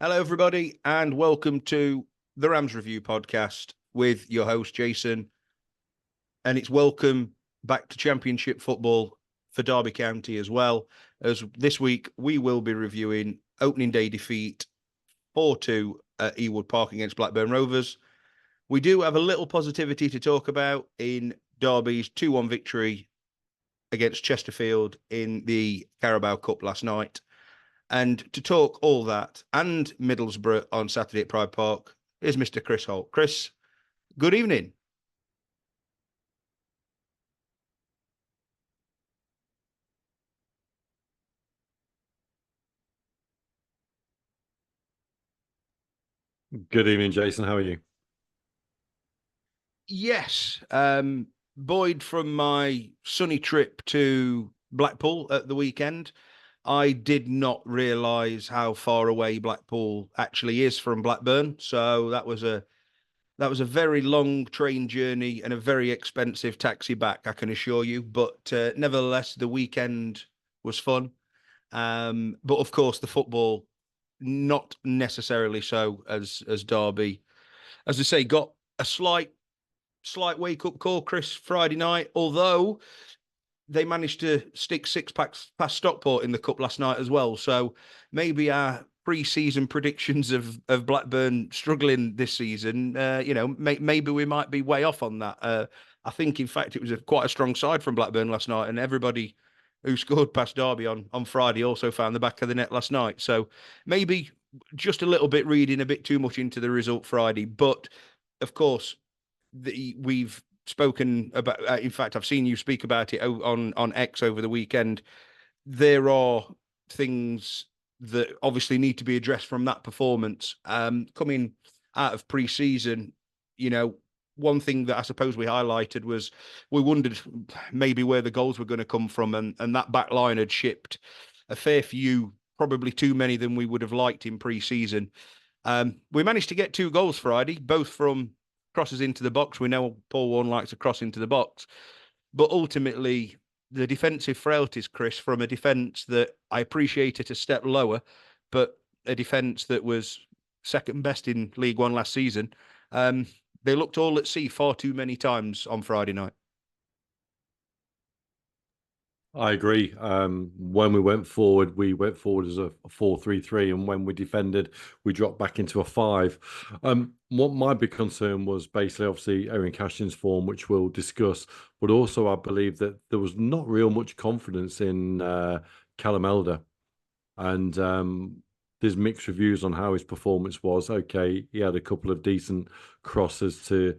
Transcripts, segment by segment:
Hello, everybody, and welcome to the Rams Review podcast with your host, Jason. And it's welcome back to Championship football for Derby County as well, as this week we will be reviewing opening day defeat 4-2 at Ewood Park against Blackburn Rovers. We do have a little positivity to talk about in Derby's 2-1 victory against Chesterfield in the Carabao Cup last night. And to talk all that and Middlesbrough on Saturday at Pride Park is Mr. Chris Holt. Chris, good evening. Good evening, Jason. How are you? Yes, buoyed from my sunny trip to Blackpool at the weekend. I did not realise how far away Blackpool actually is from Blackburn. So that was a very long train journey and a very expensive taxi back, I can assure you. But nevertheless, the weekend was fun. But of course, the football, not necessarily so as Derby. As I say, got a slight wake up call, Chris, Friday night. Although they managed to stick 6 packs past Stockport in the cup last night as well. So maybe our pre-season predictions of Blackburn struggling this season, maybe we might be way off on that. I think, in fact, it was quite a strong side from Blackburn last night, and everybody who scored past Derby on Friday also found the back of the net last night. So maybe just a little bit reading a bit too much into the result Friday. But, of course, we've spoken about. In fact, I've seen you speak about it on X over the weekend. There are things that obviously need to be addressed from that performance. Coming out of pre-season, one thing that I suppose we highlighted was we wondered maybe where the goals were going to come from, and that back line had shipped a fair few, probably too many than we would have liked in pre-season. We managed to get 2 goals Friday, both from crosses into the box. We know Paul Warne likes to cross into the box, but ultimately the defensive frailties, Chris, from a defence that I appreciate it a step lower, but a defence that was second best in League One last season. They looked all at sea far too many times on Friday night. I agree. When we went forward as a 4-3-3, and when we defended, we dropped back into a 5. What my big concern was basically, obviously, Erin Cashton's form, which we'll discuss, but also I believe that there was not real much confidence in Callum Elder, and there's mixed reviews on how his performance was. Okay, he had a couple of decent crosses to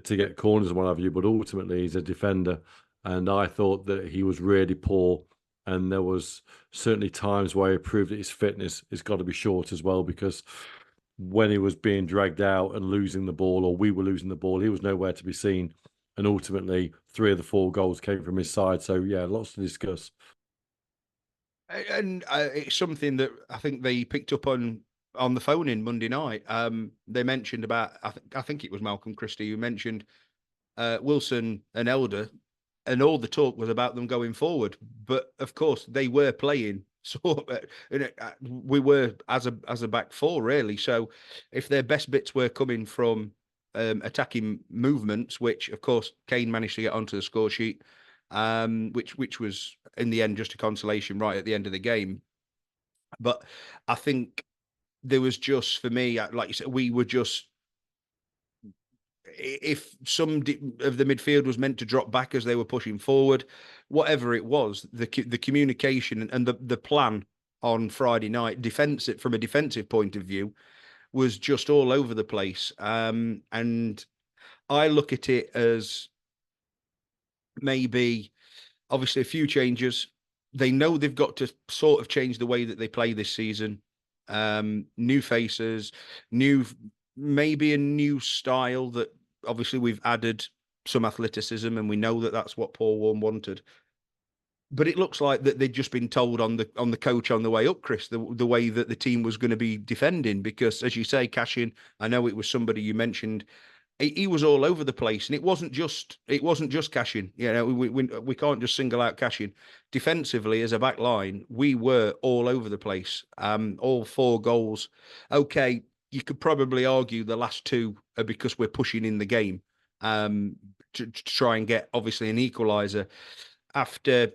get corners and what have you, but ultimately he's a defender. And I thought that he was really poor. And there was certainly times where he proved that his fitness has got to be short as well, because when he was being dragged out and losing the ball, or we were losing the ball, he was nowhere to be seen. And ultimately, 3 of the 4 goals came from his side. So, yeah, lots to discuss. And it's something that I think they picked up on the phone in Monday night. They mentioned about, I think it was Malcolm Christie who mentioned Wilson and Elder, and all the talk was about them going forward. But of course, they were playing. So we were as a back 4 really. So if their best bits were coming from attacking movements, which of course Kane managed to get onto the score sheet, which was in the end just a consolation right at the end of the game. But I think there was just, for me, like you said, we were just, if some of the midfield was meant to drop back as they were pushing forward, whatever it was, the communication and the plan on Friday night, from a defensive point of view, was just all over the place. And I look at it as maybe, obviously, a few changes. They know they've got to sort of change the way that they play this season. New faces, maybe a new style that obviously we've added some athleticism, and we know that that's what Paul Warne wanted. But it looks like that they'd just been told on the coach on the way up, Chris, the way that the team was going to be defending. Because, as you say, Cashin, I know it was somebody you mentioned he was all over the place, and it wasn't just Cashin. You know, we can't just single out Cashin. Defensively, as a back line, we were all over the place. All 4 goals. Okay, you could probably argue the last 2 are because we're pushing in the game, to try and get obviously an equaliser after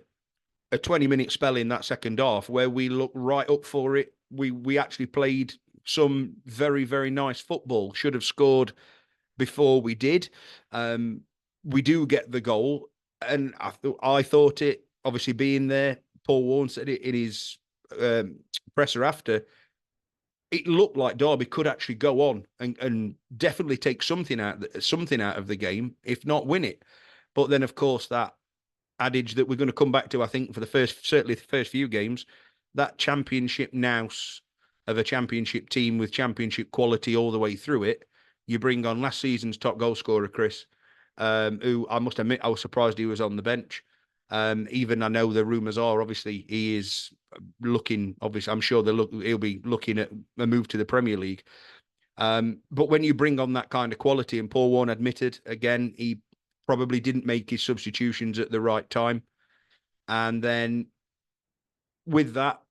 a 20-minute spell in that second half where we looked right up for it. We actually played some very, very nice football. Should have scored before we did. We do get the goal, and I thought it, obviously being there, Paul Warne said it in his presser after, it looked like Derby could actually go on and definitely take something out of the game, if not win it. But then, of course, that adage that we're going to come back to, I think, for certainly the first few games, that championship nous of a championship team with championship quality all the way through it. You bring on last season's top goal scorer, Chris, who I must admit I was surprised he was on the bench. Even I know the rumours are obviously he is looking. Obviously, I'm sure he'll be looking at a move to the Premier League. But when you bring on that kind of quality, and Paul Warne admitted again, he probably didn't make his substitutions at the right time, and then with that,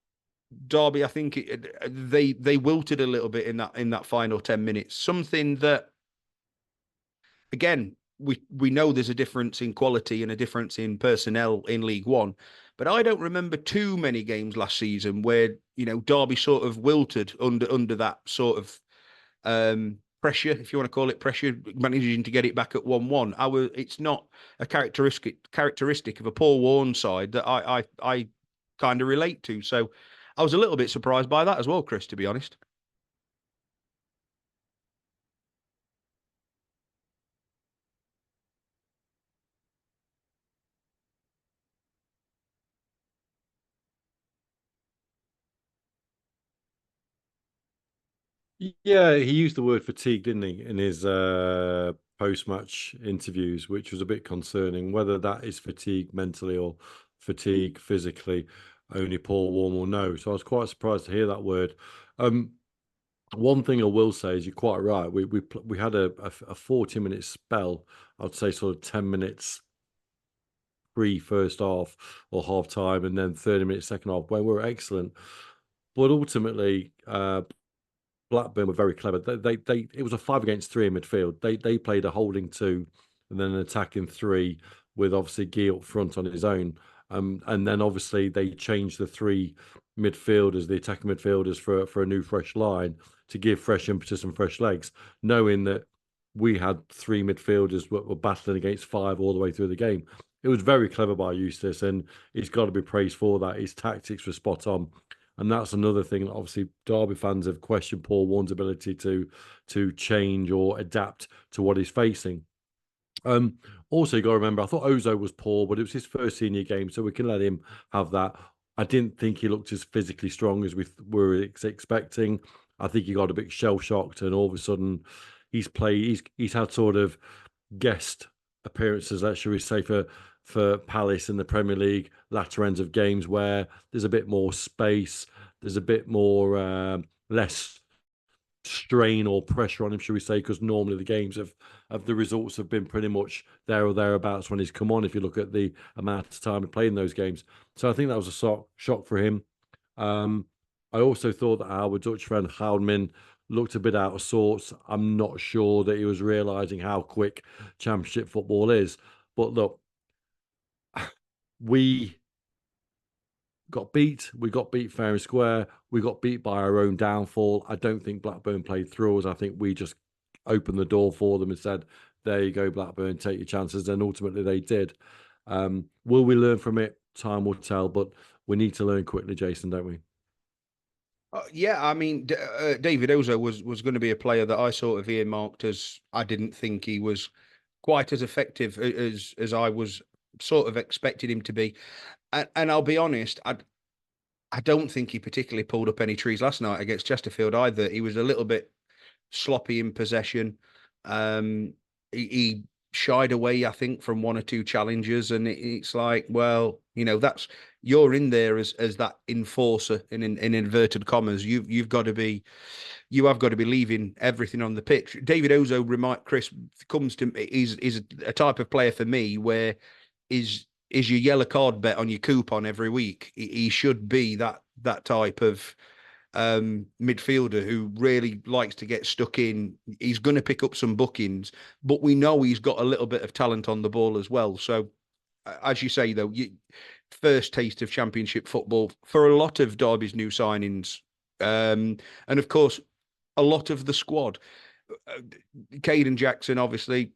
Derby, I think they wilted a little bit in that final 10 minutes. Something that, again, we know there's a difference in quality and a difference in personnel in League One, but I don't remember too many games last season where Derby sort of wilted under that sort of pressure, if you want to call it pressure, managing to get it back at 1-1. It's not a characteristic of a Paul Warne side that I kind of relate to. So I was a little bit surprised by that as well, Chris, to be honest. Yeah, he used the word fatigue, didn't he, in his post-match interviews, which was a bit concerning. Whether that is fatigue mentally or fatigue physically, only Paul Warne will know. So I was quite surprised to hear that word. One thing I will say is you're quite right. We had a 40-minute spell. I'd say sort of 10 minutes pre first half or half time, and then 30 minutes second half where we were excellent. But ultimately, Blackburn were very clever. They it was a 5 against 3 in midfield. They played a holding 2 and then an attacking 3 with obviously Guy up front on his own. And then obviously they changed the 3 midfielders, the attacking midfielders, for a new fresh line to give fresh impetus and fresh legs, knowing that we had 3 midfielders were battling against 5 all the way through the game. It was very clever by Eustace, and he's got to be praised for that. His tactics were spot on. And that's another thing that obviously Derby fans have questioned Paul Warne's ability to change or adapt to what he's facing. Also, you got to remember, I thought Ozo was poor, but it was his first senior game, so we can let him have that. I didn't think he looked as physically strong as we were expecting. I think he got a bit shell shocked, and all of a sudden, he's had sort of guest appearances, let's shall we say, for Palace in the Premier League latter ends of games where there's a bit more space, there's a bit more less strain or pressure on him, should we say, because normally the games of the results have been pretty much there or thereabouts when he's come on, if you look at the amount of time he played in those games. So I think that was a shock for him. I also thought that our Dutch friend Houdmin looked a bit out of sorts. I'm not sure that he was realising how quick Championship football is. But look, we got beat. We got beat fair and square. We got beat by our own downfall. I don't think Blackburn played through us. I think we just opened the door for them and said, there you go, Blackburn, take your chances. And ultimately they did. Will we learn from it? Time will tell, but we need to learn quickly, Jason, don't we? Yeah, I mean, David Ozo was going to be a player that I sort of earmarked as I didn't think he was quite as effective as I was sort of expected him to be. And I'll be honest, I don't think he particularly pulled up any trees last night against Chesterfield either. He was a little bit sloppy in possession. He shied away, I think, from 1 or 2 challenges, and it's like, well, that's you're in there as that enforcer in inverted commas. You have got to be leaving everything on the pitch. David Ozo, remind Chris, comes to is a type of player for me where is your yellow card bet on your coupon every week. He should be that type of midfielder who really likes to get stuck in. He's going to pick up some bookings, but we know he's got a little bit of talent on the ball as well. So, as you say, though, first taste of Championship football for a lot of Derby's new signings, and of course, a lot of the squad. Caden Jackson, obviously,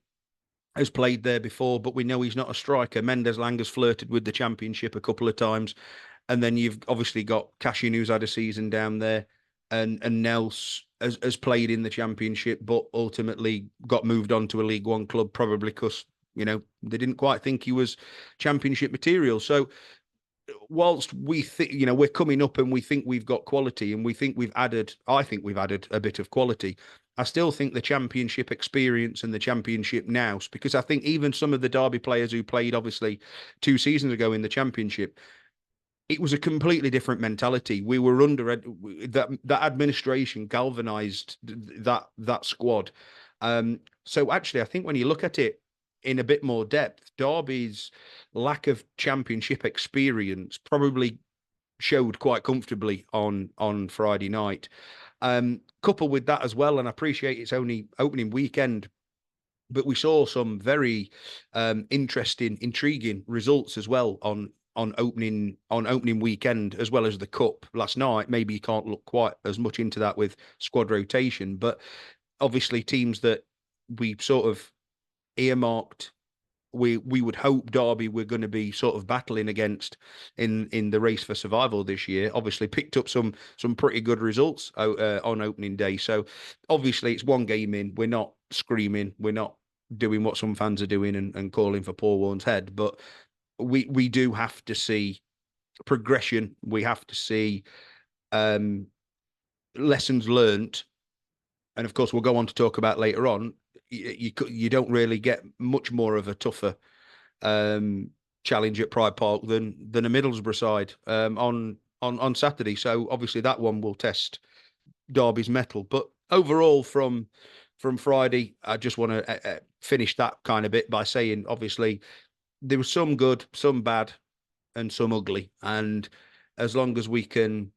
has played there before, but we know he's not a striker. Mendes Lang has flirted with the Championship a couple of times. And then you've obviously got Cashin, who's had a season down there, and Nels has played in the Championship, but ultimately got moved on to a League One club, probably because, they didn't quite think he was Championship material. So whilst we think, we're coming up and we think we've got quality and we think I think we've added a bit of quality. I still think the Championship experience and the Championship now, because I think even some of the Derby players who played obviously 2 seasons ago in the Championship, it was a completely different mentality. We were under that administration galvanized that squad. So actually, I think when you look at it in a bit more depth, Derby's lack of Championship experience probably showed quite comfortably on Friday night. Coupled with that as well, and I appreciate it's only opening weekend, but we saw some very interesting, intriguing results as well on opening weekend, as well as the cup last night. Maybe you can't look quite as much into that with squad rotation, but obviously teams that we sort of earmarked, we would hope Derby were going to be sort of battling against in the race for survival this year, obviously picked up some pretty good results on opening day. So obviously it's one game in, we're not screaming, we're not doing what some fans are doing and calling for Paul Warren's head, but we do have to see progression. We have to see lessons learnt, and of course we'll go on to talk about later on. You don't really get much more of a tougher challenge at Pride Park than a Middlesbrough side on Saturday. So obviously that one will test Derby's mettle. But overall, from Friday, I just want to finish that kind of bit by saying, obviously, there was some good, some bad, and some ugly. And as long as we can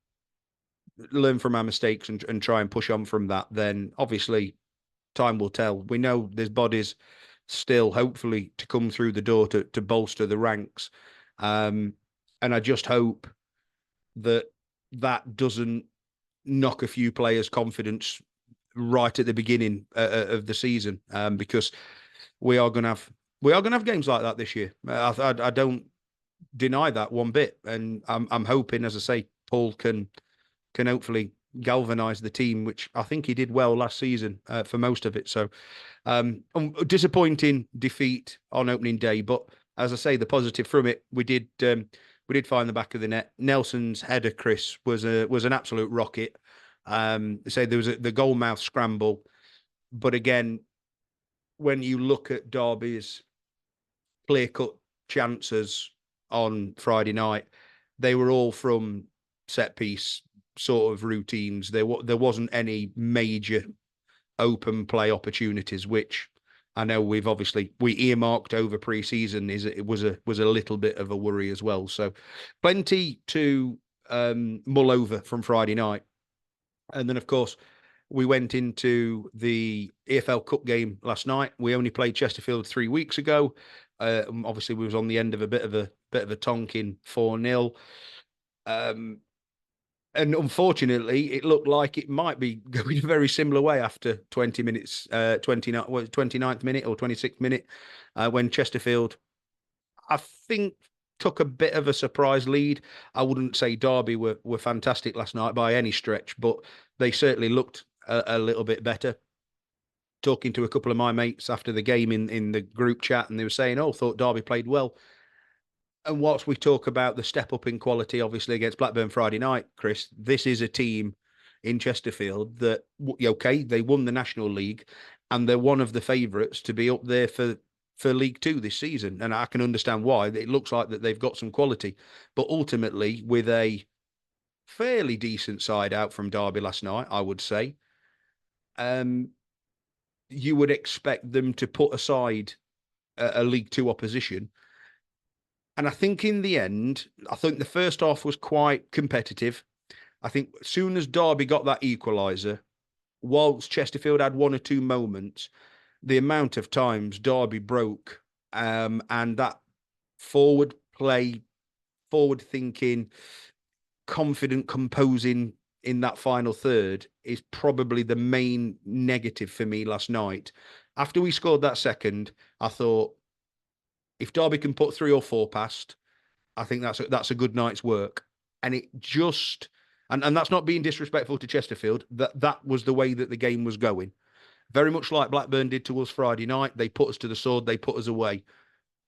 learn from our mistakes and try and push on from that, then obviously time will tell. We know there's bodies still, hopefully, to come through the door to bolster the ranks. And I just hope that doesn't knock a few players' confidence right at the beginning of the season, because we are going to have games like that this year. I don't deny that one bit, and I'm hoping, as I say, Paul can hopefully galvanise the team, which I think he did well last season for most of it. So, disappointing defeat on opening day, but as I say, the positive from it, we did find the back of the net. Nelson's header, Chris, was an absolute rocket. Say there was the goalmouth scramble, but again, when you look at Derby's clear-cut chances on Friday night, they were all from set piece sort of routines. There wasn't any major open play opportunities, which I know we earmarked over pre-season. It was a little bit of a worry as well. So plenty to mull over from Friday night, and then of course we went into the EFL Cup game last night. We only played Chesterfield 3 weeks ago. Obviously, we was on the end of a bit of a tonking 4-0. And unfortunately, it looked like it might be going a very similar way after 20 minutes, 29th minute or 26th minute, when Chesterfield, I think, took a bit of a surprise lead. I wouldn't say Derby were fantastic last night by any stretch, but they certainly looked a little bit better. Talking to a couple of my mates after the game in the group chat, and they were saying, thought Derby played well. And whilst we talk about the step up in quality, obviously, against Blackburn Friday night, Chris, this is a team in Chesterfield that, they won the National League, and they're one of the favourites to be up there for for League Two this season, and I can understand why. It looks like that they've got some quality, but ultimately, with a fairly decent side out from Derby last night, I would say, um, you would expect them to put aside a League Two opposition. And I think in the end, I think the first half was quite competitive. I think as soon as Derby got that equaliser, whilst Chesterfield had one or two moments, the amount of times Derby broke, and that forward play, forward thinking, confident composing in that final third is probably the main negative for me last night. After we scored that second, I thought if Derby can put 3 or 4 past, I think that's a good night's work. And it just and that's not being disrespectful to Chesterfield. That was the way that the game was going. Very much like Blackburn did to us Friday night. They put us to the sword, they put us away.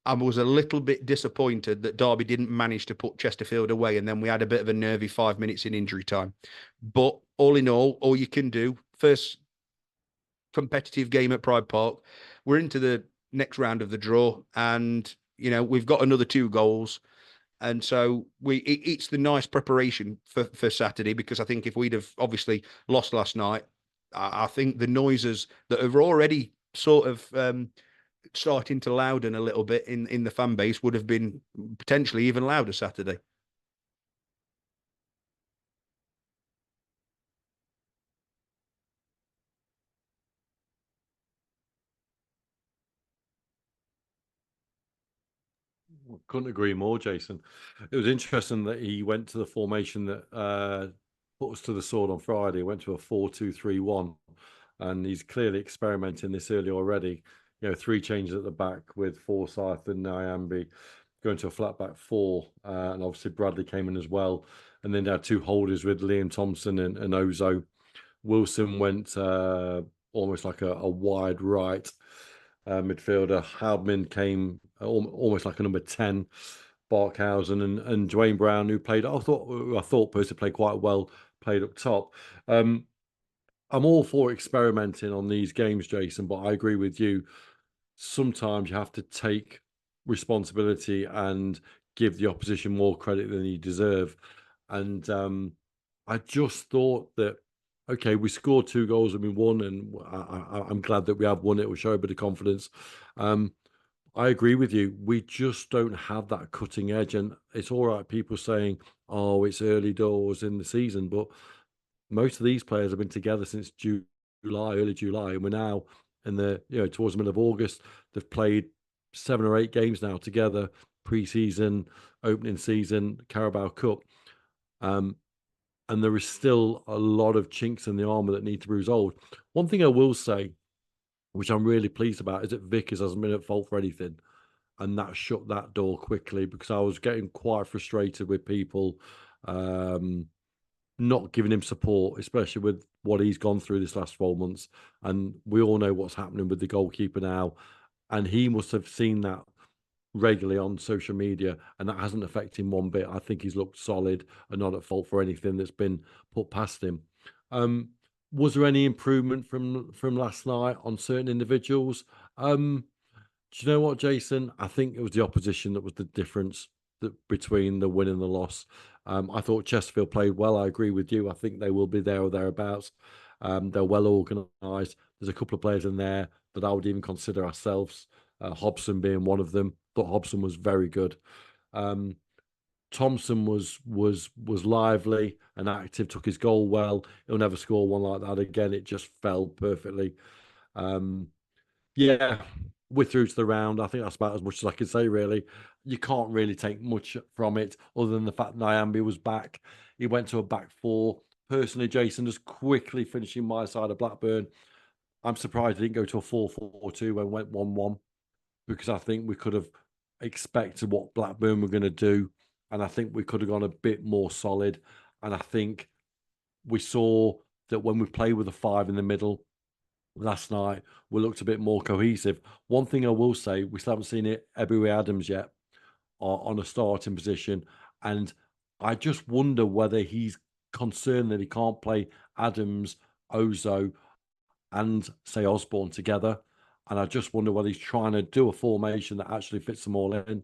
I was a little bit disappointed that Derby didn't manage to put Chesterfield away, and then we had a bit of a nervy 5 minutes in injury time. But all in all you can do, first competitive game at Pride Park, we're into the next round of the draw, and we've got another 2 goals. And so it's the nice preparation for Saturday, because I think if we'd have obviously lost last night, I think the noises that are already sort of starting to louden a little bit in the fan base would have been potentially even louder Saturday. Couldn't agree more, Jason. It was interesting that he went to the formation that put us to the sword on Friday. He went to a 4-2-3-1, and he's clearly experimenting this early already. 3 changes at the back with Forsyth and Nyambi going to a flat back 4, and obviously Bradley came in as well. And then they had 2 holders with Liam Thompson and Ozo. Wilson went almost like a wide right midfielder. Haldman came almost like a number 10. Barkhausen and Dwayne Brown, who played, I thought personally played quite well, played up top. I'm all for experimenting on these games, Jason, but I agree with you. Sometimes you have to take responsibility and give the opposition more credit than you deserve. And I just thought that, okay, we scored 2 goals and we won, and I'm glad that we have won. It will show a bit of confidence. I agree with you. We just don't have that cutting edge, and it's all right people saying, "Oh, it's early doors in the season," but most of these players have been together since July, early July, and we're now in the towards the middle of August. They've played 7 or 8 games now together, pre-season, opening season, Carabao Cup. And there is still a lot of chinks in the armour that need to be resolved. One thing I will say, which I'm really pleased about, is that Vickers hasn't been at fault for anything. And that shut that door quickly, because I was getting quite frustrated with people not giving him support, especially with what he's gone through this last 12 months. And we all know what's happening with the goalkeeper now. And he must have seen that regularly on social media, and that hasn't affected him one bit. I think he's looked solid and not at fault for anything that's been put past him. Was there any improvement from last night on certain individuals? Do you know what, Jason? I think it was the opposition that was the difference between the win and the loss. I thought Chesterfield played well. I agree with you. I think they will be there or thereabouts. They're well organised. There's a couple of players in there that I would even consider ourselves, Hobson being one of them. Thought Hobson was very good. Thompson was lively and active, took his goal well. He'll never score one like that again. It just fell perfectly. Yeah, we're through to the round. I think that's about as much as I can say, really. You can't really take much from it other than the fact Nyambi was back. He went to a back 4. Personally, Jason, just quickly finishing my side of Blackburn, I'm surprised he didn't go to a 4-4-2 and went 1-1, because I think we could have expected what Blackburn were going to do, and I think we could have gone a bit more solid. And I think we saw that when we played with a 5 in the middle last night, we looked a bit more cohesive. One thing I will say, we still haven't seen it Ebu Adams yet on a starting position, and I just wonder whether he's concerned that he can't play Adams, Ozo, and say Osborne together. And I just wonder whether he's trying to do a formation that actually fits them all in.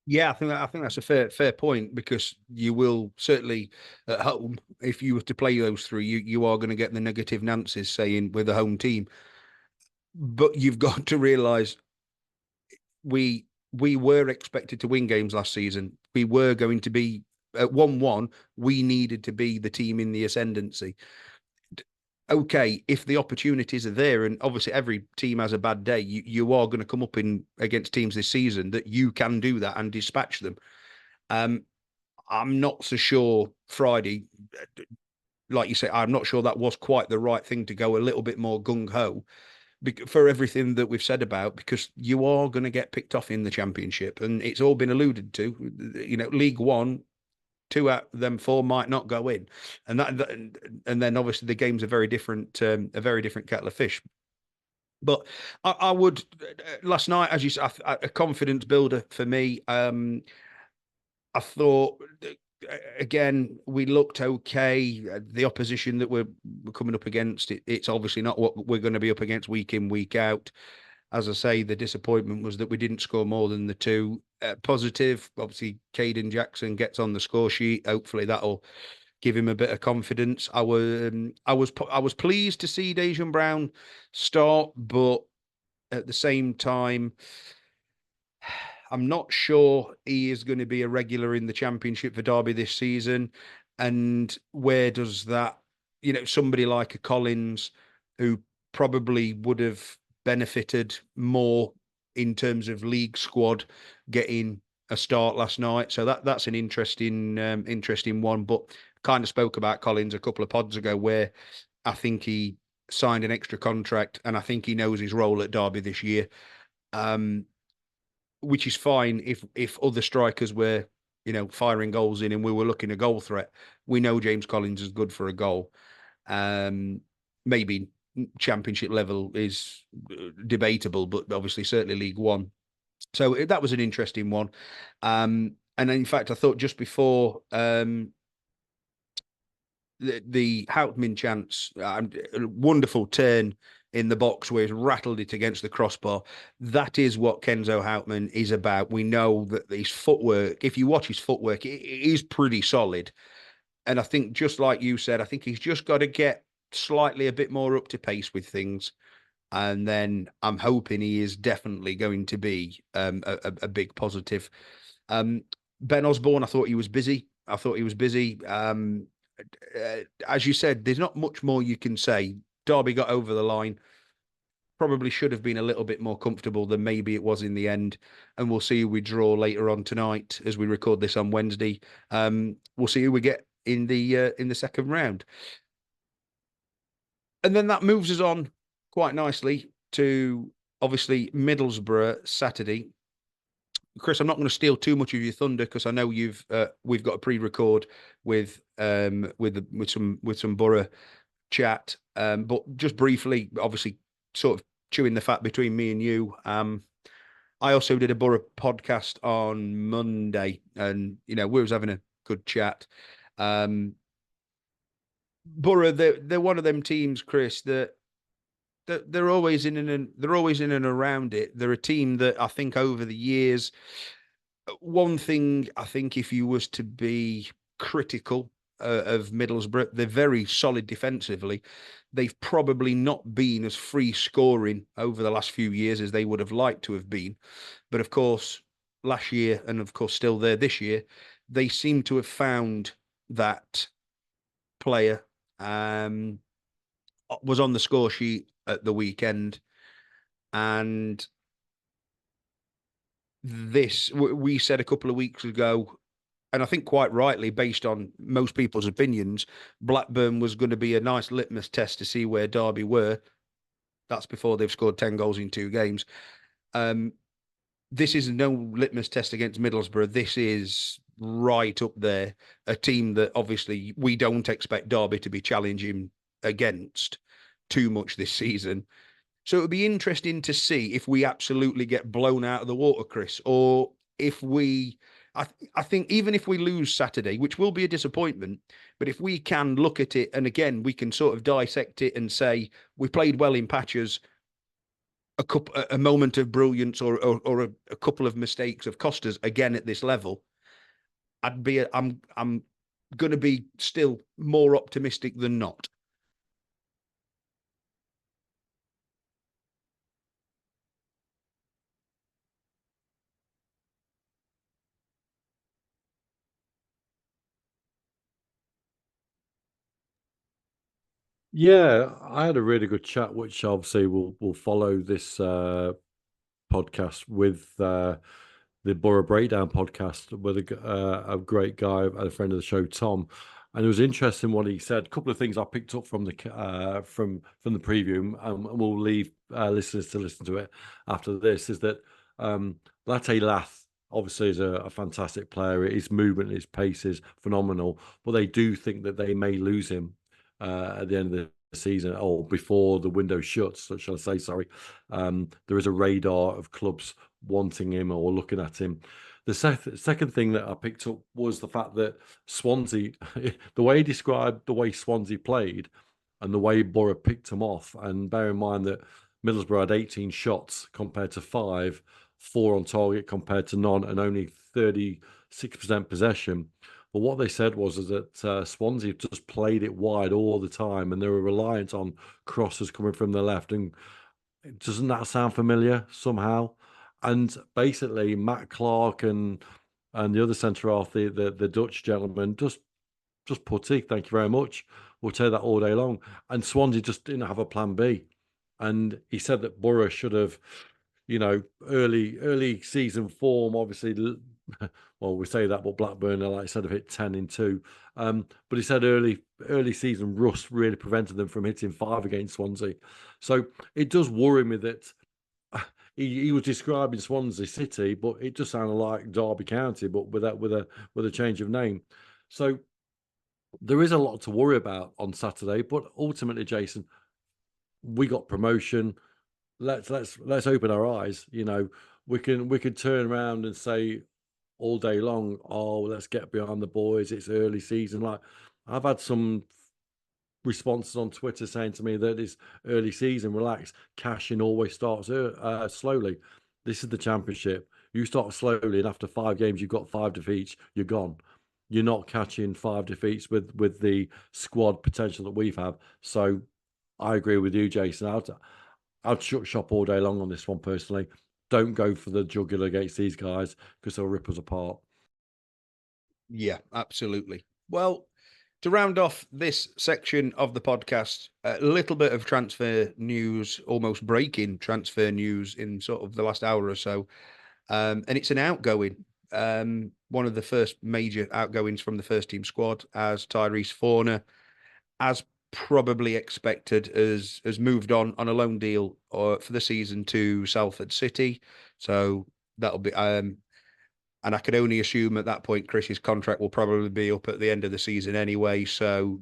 Yeah, I think that's a fair point, because you will certainly at home, if you were to play those three, you are going to get the negative Nancy's saying with the home team. But you've got to realise we were expected to win games last season. We were going to be at 1-1. We needed to be the team in the ascendancy. Okay, if the opportunities are there, and obviously every team has a bad day, you are going to come up in against teams this season that you can do that and dispatch them. I'm not so sure Friday, like you say, I'm not sure that was quite the right thing to go a little bit more gung ho for everything that we've said about, because you are going to get picked off in the Championship, and it's all been alluded to. You know, League One, two out of them four might not go in, and and then obviously the game's a very different kettle of fish. But I would last night, as you said, a confidence builder for me. I thought again we looked okay. The opposition that we're coming up against, it's obviously not what we're going to be up against week in, week out. As I say, the disappointment was that we didn't score more than the two. Positive, obviously, Caden Jackson gets on the score sheet. Hopefully, that'll give him a bit of confidence. I was pleased to see Dejan Brown start, but at the same time, I'm not sure he is going to be a regular in the Championship for Derby this season. And where does that, somebody like a Collins, who probably would have benefited more in terms of league squad, getting a start last night. So that's an interesting one. But kind of spoke about Collins a couple of pods ago, where I think he signed an extra contract, and I think he knows his role at Derby this year. Which is fine if other strikers were, firing goals in and we were looking a goal threat. We know James Collins is good for a goal. Maybe Championship level is debatable, but obviously certainly League One. So that was an interesting one. And in fact, I thought just before the Houtman chance, wonderful turn in the box where he's rattled it against the crossbar. That is what Kenzo Houtman is about. We know that his footwork, if you watch his footwork, it is pretty solid. And I think, just like you said, I think he's just got to get slightly a bit more up to pace with things. And then I'm hoping he is definitely going to be a big positive. Ben Osborne, I thought he was busy. As you said, there's not much more you can say. Derby got over the line. Probably should have been a little bit more comfortable than maybe it was in the end. And we'll see who we draw later on tonight as we record this on Wednesday. We'll see who we get in the second round. And then that moves us on quite nicely to obviously Middlesbrough Saturday. Chris, I'm not going to steal too much of your thunder, because I know we've got a pre-record with some Boro chat. But just briefly, obviously, sort of chewing the fat between me and you. I also did a Boro podcast on Monday, and we was having a good chat. Boro, they're one of them teams, Chris, that they're always in and around it. They're a team that I think over the years, one thing I think, if you was to be critical of Middlesbrough, they're very solid defensively. They've probably not been as free scoring over the last few years as they would have liked to have been. But of course, last year, and of course still there this year, they seem to have found that player. Was on the score sheet at the weekend, and this we said a couple of weeks ago, and I think quite rightly, based on most people's opinions, Blackburn was going to be a nice litmus test to see where Derby were. That's before they've scored 10 goals in 2 games. This is no litmus test against Middlesbrough. This is right up there, a team that obviously we don't expect Derby to be challenging against too much this season. So it would be interesting to see if we absolutely get blown out of the water, Chris, or if I think even if we lose Saturday, which will be a disappointment, but if we can look at it, and again, we can sort of dissect it and say we played well in patches, a moment of brilliance or a couple of mistakes have cost us again at this level, I'm going to be still more optimistic than not. Yeah, I had a really good chat, which obviously will follow this podcast with the Boro Breakdown podcast with a great guy and a friend of the show, Tom. And it was interesting what he said. A couple of things I picked up from from the preview, and we'll leave listeners to listen to it after this. Is that Latte Lath obviously is a fantastic player. His movement, his pace is phenomenal, but they do think that they may lose him at the end of the season or before the window shuts, shall I say, sorry. There is a radar of clubs wanting him or looking at him. The second thing that I picked up was the fact that Swansea, the way he described the way Swansea played and the way Borough picked him off, and bear in mind that Middlesbrough had 18 shots compared to 5, 4 on target compared to none, and only 36% possession. But what they said was is that Swansea just played it wide all the time, and they were reliant on crosses coming from the left. And doesn't that sound familiar somehow? And basically, Matt Clark and the other centre half, the Dutch gentleman, just putty. Thank you very much. We'll take that all day long. And Swansea just didn't have a plan B. And he said that Borough should have, early season form, obviously. Well, we say that, but Blackburn, like I said, have hit 10 in 2. But he said early season rust really prevented them from hitting 5 against Swansea. So it does worry me that he was describing Swansea City, but it just sounded like Derby County, but with a change of name. So there is a lot to worry about on Saturday. But ultimately, Jason, we got promotion. Let's open our eyes. We can turn around and say all day long, oh, let's get behind the boys. It's early season. Like I've had some responses on Twitter saying to me that it's early season, relax. Cashing always starts slowly. This is the championship. You start slowly, and after 5 games, you've got 5 defeats. You're gone. You're not catching 5 defeats with the squad potential that we've had. So I agree with you, Jason. I'd shut shop all day long on this one personally. Don't go for the jugular against these guys because they'll rip us apart. Yeah, absolutely. Well, to round off this section of the podcast, a little bit of transfer news, almost breaking transfer news in sort of the last hour or so. And it's an outgoing. One of the first major outgoings from the first team squad, as Tyrese Forner, as probably expected, has moved on a loan deal for the season to Salford City. So that'll be and I can only assume at that point Chris's contract will probably be up at the end of the season anyway. So,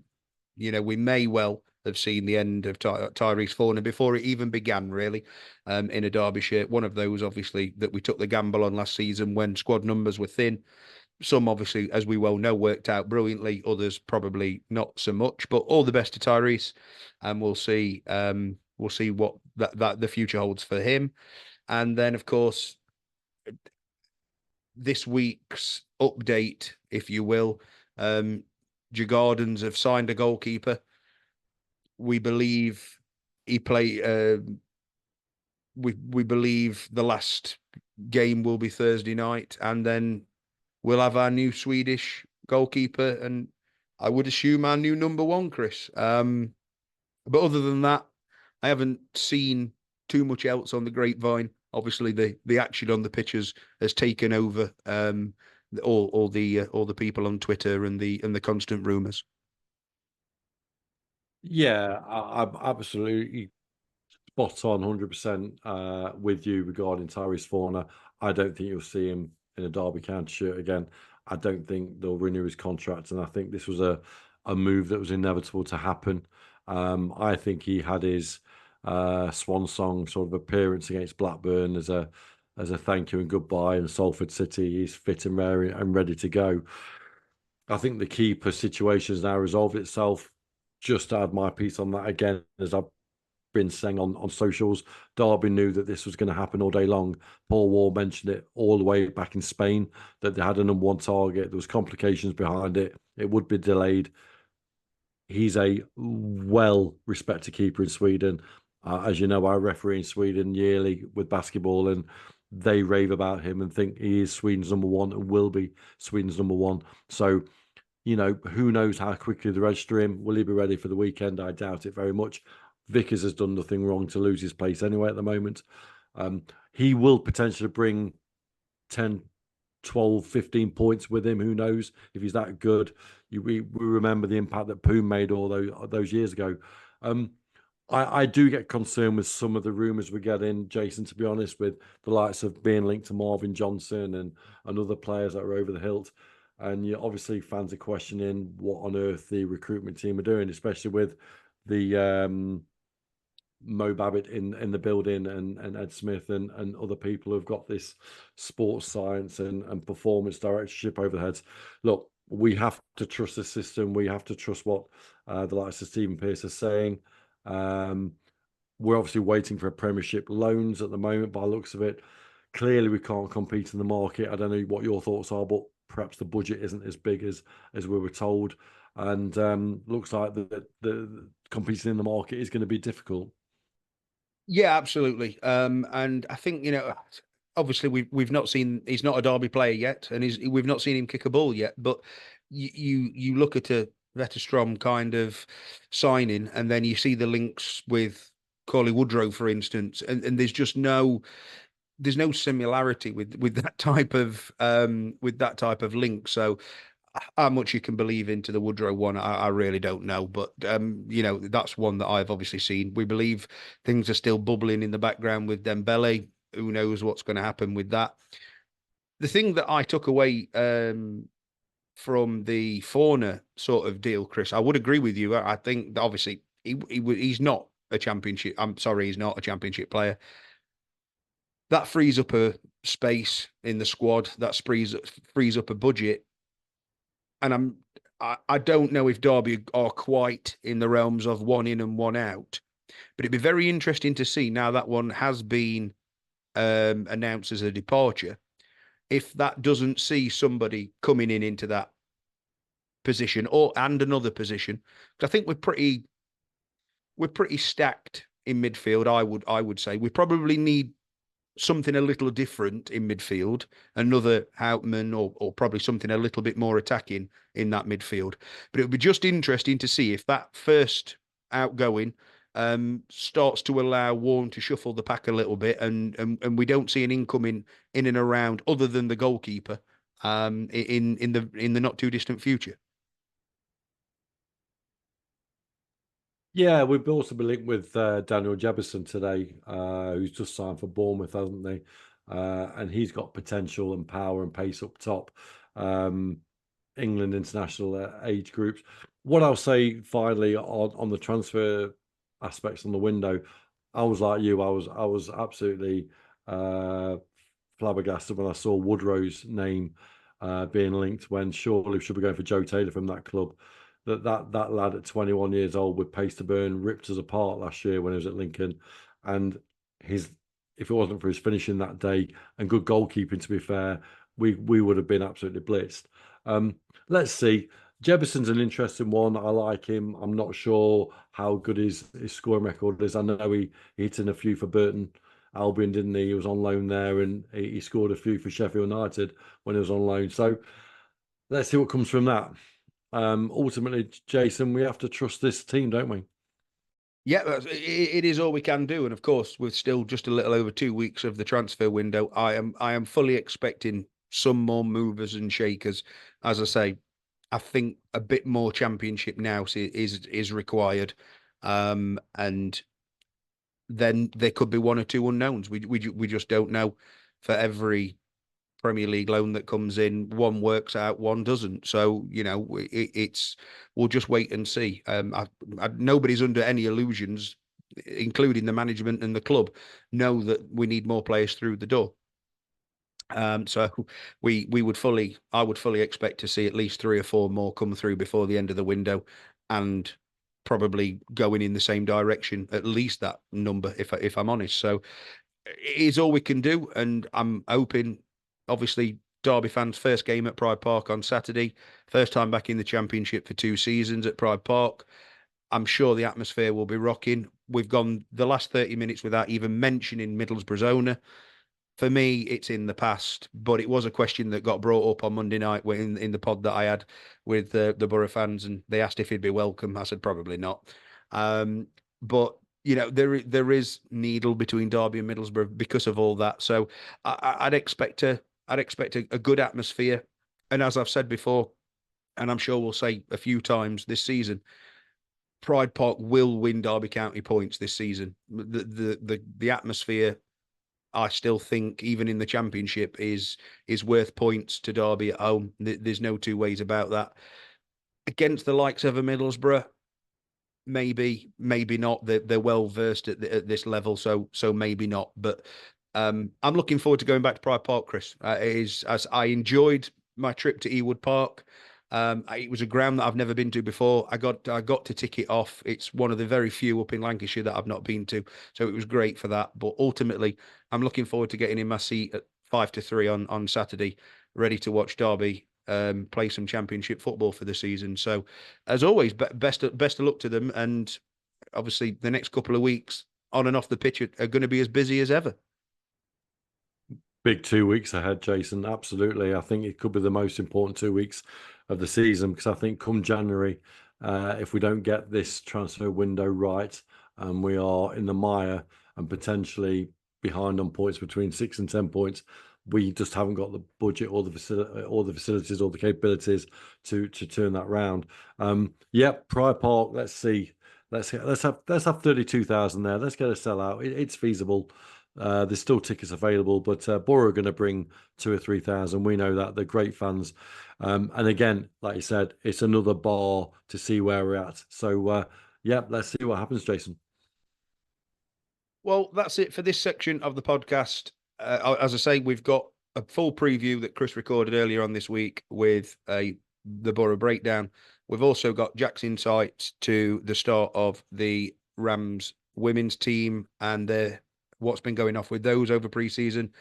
we may well have seen the end of Tyrese Forner before it even began, really, in a Derbyshire. One of those, obviously, that we took the gamble on last season when squad numbers were thin. Some, obviously, as we well know, worked out brilliantly. Others probably not so much. But all the best to Tyrese, and we'll see. We'll see what that the future holds for him. And then, of course, this week's update, if you will. Gardens have signed a goalkeeper. We believe he play. We believe the last game will be Thursday night, and then we'll have our new Swedish goalkeeper, and I would assume our new number 1, Chris. But other than that, I haven't seen too much else on the grapevine. Obviously, the action on the pitches has taken over all the people on Twitter and the constant rumours. Yeah, I'm absolutely spot on, 100% with you regarding Tyrese Forner. I don't think you'll see him in a Derby County shirt again. I don't think they'll renew his contract, and I think this was a move that was inevitable to happen. I think he had his swan song sort of appearance against Blackburn as a thank you and goodbye, and Salford City. He's fit and ready to go. I think the keeper situation has now resolved itself. Just to add my piece on that again, as I've been saying on socials. Derby knew that this was going to happen all day long. Paul Wall mentioned it all the way back in Spain, that they had a number one target. There was complications behind it. It would be delayed. He's a well-respected keeper in Sweden. As you know, I referee in Sweden yearly with basketball, and they rave about him and think he is Sweden's number one and will be Sweden's number one. So, who knows how quickly they register him? Will he be ready for the weekend? I doubt it very much. Vickers has done nothing wrong to lose his place anyway at the moment. He will potentially bring 10, 12, 15 points with him. Who knows if he's that good? We remember the impact that Poon made all those years ago. I do get concerned with some of the rumours we're getting, Jason, to be honest, with the likes of being linked to Marvin Johnson and other players that are over the hilt. And obviously fans are questioning what on earth the recruitment team are doing, especially with the Mo Babbitt in the building and Ed Smith and other people who've got this sports science and performance directorship over their heads. Look, we have to trust the system. We have to trust what the likes of Stephen Pearce are saying. We're obviously waiting for a Premiership loans at the moment by the looks of it. Clearly, we can't compete in the market. I don't know what your thoughts are, but perhaps the budget isn't as big as we were told. And looks like the competing in the market is going to be difficult. Yeah, absolutely. And I think, obviously we've not seen, he's not a Derby player yet, and we've not seen him kick a ball yet. But you look at a Vetterstrom kind of signing, and then you see the links with Corley Woodrow, for instance, and there's no similarity with that type of link. So how much you can believe into the Woodrow one, I really don't know. But that's one that I've obviously seen. We believe things are still bubbling in the background with Dembele. Who knows what's going to happen with that? The thing that I took away from the Fauna sort of deal, Chris, I would agree with you. I think that obviously he's not a championship. I'm sorry, he's not a championship player. That frees up a space in the squad. That frees up a budget, and I don't know if Derby are quite in the realms of one in and one out, but it'd be very interesting to see now that one has been announced as a departure, if that doesn't see somebody coming into that position and another position. I think we're pretty stacked in midfield. I would say we probably need something a little different in midfield, another Houtman or probably something a little bit more attacking in that midfield. But it would be just interesting to see if that first outgoing starts to allow Warren to shuffle the pack a little bit, and we don't see an incoming in and around other than the goalkeeper in the not too distant future. Yeah, we've also been linked with Daniel Jebison today, who's just signed for Bournemouth, hasn't he? And he's got potential and power and pace up top. England international age groups. What I'll say finally on the transfer aspects on the window, I was like you. I was absolutely flabbergasted when I saw Woodrow's name being linked, when surely should be going for Joe Taylor from that club. That lad at 21 years old with pace to burn ripped us apart last year when he was at Lincoln, and if it wasn't for his finishing that day and good goalkeeping, to be fair, we would have been absolutely blitzed. Let's see. Jebison's an interesting one. I like him. I'm not sure how good his scoring record is. I know he hit in a few for Burton Albion, didn't he? He was on loan there, and he scored a few for Sheffield United when he was on loan. So let's see what comes from that. Ultimately, Jason, we have to trust this team, don't we? Yeah, it is all we can do, and of course, with still just a little over 2 weeks of the transfer window, I am fully expecting some more movers and shakers. As I say, I think a bit more championship now is required, and then there could be one or two unknowns. We just don't know. For every Premier League loan that comes in, one works out, one doesn't. So we'll just wait and see. Nobody's under any illusions, including the management and the club, know that we need more players through the door. So I would fully expect to see at least 3 or 4 more come through before the end of the window, and probably going in the same direction, at least that number, if I'm honest. So it is all we can do, and I'm hoping, obviously, Derby fans' first game at Pride Park on Saturday, first time back in the Championship for 2 seasons at Pride Park. I'm sure the atmosphere will be rocking. We've gone the last 30 minutes without even mentioning Middlesbrough's owner. For me, it's in the past, but it was a question that got brought up on Monday night in the pod that I had with the Boro fans, and they asked if he'd be welcome. I said probably not. But there is needle between Derby and Middlesbrough because of all that. So I'd expect a good atmosphere, and as I've said before, and I'm sure we'll say a few times this season, Pride Park will win Derby County points this season. The atmosphere, I still think, even in the Championship, is worth points to Derby at home. There's no two ways about that. Against the likes of a Middlesbrough, maybe not. They're well versed at this level, so maybe not. But I'm looking forward to going back to Pride Park, Chris. As I enjoyed my trip to Ewood Park. It was a ground that I've never been to before. I got to tick it off. It's one of the very few up in Lancashire that I've not been to, so it was great for that. But ultimately, I'm looking forward to getting in my seat at 5-3 on Saturday, ready to watch Derby play some Championship football for the season. So, as always, best of luck to them, and obviously the next couple of weeks on and off the pitch are going to be as busy as ever. Big 2 weeks ahead, Jason. Absolutely. I think it could be the most important 2 weeks of the season, because I think come January, if we don't get this transfer window right, and we are in the mire and potentially behind on points between 6 and 10 points, we just haven't got the budget or the facilities or the capabilities to turn that round. Pride Park. Let's see. Let's have 32,000 there. Let's get a sellout. It's feasible. There's still tickets available, but Boro are going to bring 2,000 or 3,000. We know that. They're great fans. And again, like you said, it's another bar to see where we're at. So, let's see what happens, Jason. Well, that's it for this section of the podcast. As I say, we've got a full preview that Chris recorded earlier on this week with the Boro Breakdown. We've also got Jack's insights to the start of the Rams women's team and what's been going off with those over pre-season.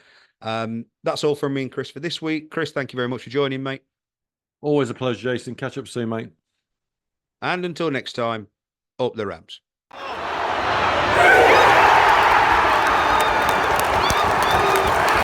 That's all from me and Chris for this week. Chris, thank you very much for joining, mate. Always a pleasure, Jason. Catch up soon, mate. And until next time, up the Rams.